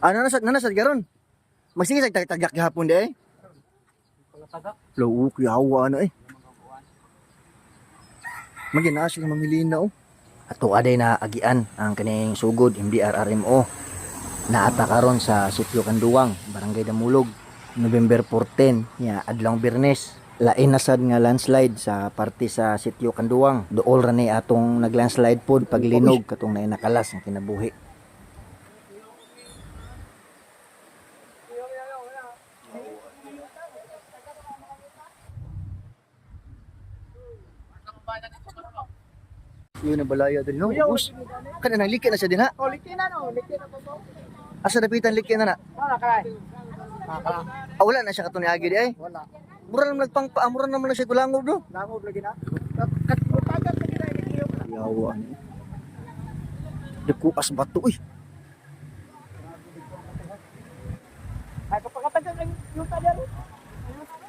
Nanasad garon. Magsige sa tagak gihapon di eh. Lo kiyawa ano eh. Magina siya mamili na oh. Ato aday na agian ang kaning sugod MDRRMO. Naata karon sa Sitio Kanduwang, Barangay Damulog, November 14 nya adlawng Biyernes. Lain na sad nga landslide sa parte sa Sitio Kanduwang. Dool ra ni atong naglandslide pod paglinog katong naay nakalas ang kinabuhi. Yun na balaya din no. Bus. Kana nang liki na siya din ha. Oh, liki na no, liki na po. Asa dapitan liki na na. Wala kay. Wala na siya katong niagi di ay. Wala. Mura naman nagpangpaamuran naman na siya kulangob do. Langob lagi na. Katibutagan lagi na liki. Yawa ni. Dekuas batu uy. Ay kapakatagan lang yung tadya.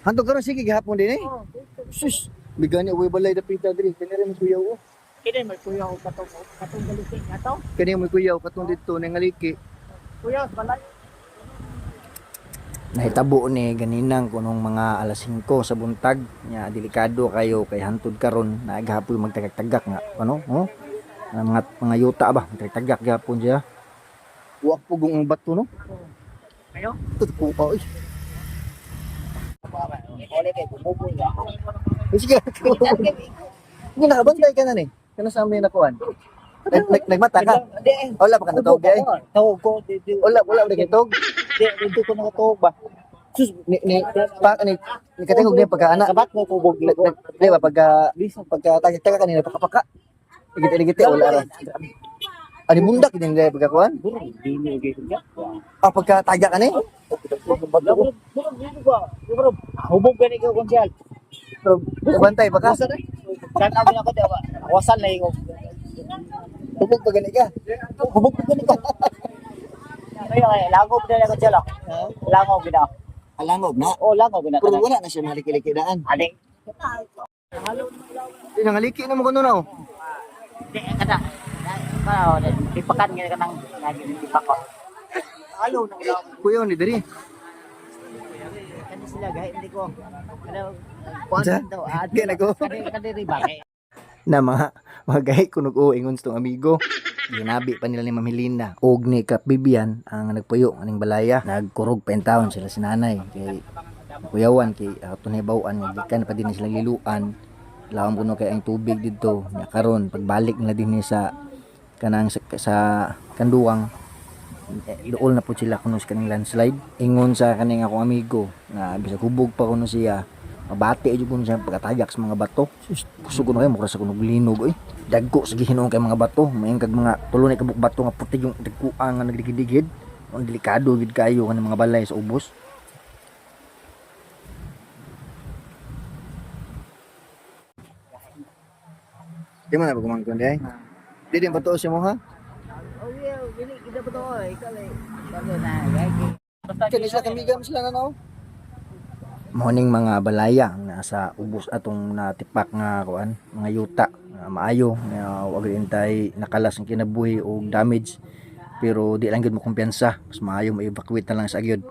Hantog karon sige gihapon din eh. Oh, Sus, bigani uwi balay dapita diri. Kanira mo kuyaw oh. kini may kuya ko katong galitin ato. Kani mo kuyaw katong dito nang ngaliki. Kuya, balay. Nahitabo ni ganinang kunong mga alas 5 sa buntag nya delikado kayo kay hantud karon nagahapoy magtagak-tagak nga ano oh mga yuta ba magtagak gapon siya wa pugong bato no Ayo. tutko pa oy Ole kay bumuboy nga. sige ni nakabantay ka na ni kana sa amin nakuan nagmata ka Di. wala pa ka natog ay Tawag ko di. wala udah kitog Dito ko nakatawag ba. sus ni katingog ni pagka anak Kabat mo kubog di ba pagka tagak kanina pakapaka igit-igit wala ra ani bundak din dai pagkakuan Di ni gitu ya. pagka tagak ani Hubog gani ko konsyal. pero bantay pa ka Kan abi na ko daw. Awasan na yung hubog pa gani ka hubog pa gani ka ay langob na ko konsyal. Langob gina. alangob na Oh, langob gina. pero wala na siya malikiliki-daan Aling. di nangaliki na mo kuno na oh Di kada. Para dipakan nga kanang dipak ko. Halo na lang. kuya ni diri Kani sila gahi hindi ko. Ano Unsa? daw Di na ko. Kadiri ba kay. na mga gahi kunog o ingon tong amigo ginabi pa nila ni Ma'am Helena og ni Kap Bibian ang nagpuyo aning balaya nagkurog pa in taon sila si nanay kay kuyawan kay tunay bawaan nga gikan pa din sila liluan lawom kuno kay ang tubig didto nya karon pagbalik nila dinhi sa kanang sa Kanduwang dool na po sila kuno sa kaning landslide ingon sa kaning akong amigo nga bisag hubog pa kuno siya mabati jud kun siya pagkatagak sa mga bato puso kuno kay mura sa kuno linog oy dagko sa Ginoo kay mga bato maayong kag mga tulo na kabuk bato nga puti yung dagkuang nga nagdigid-digid ang delikado gid kayo kanang mga balay sa ubos. Di man na pagkumangkon di ay. Di din bato siya mo ha? Oh yeah, gini kita betul kali. Bago na gahi. Kani sila kamigam sila na no. Morning mga balaya nga sa ubos atong natipak nga kuan mga yuta nga maayo nga wag intay nakalas ang kinabuhi o damage pero di lang gid mo kumpiyansa mas maayo ma-evacuate na lang sa agyod.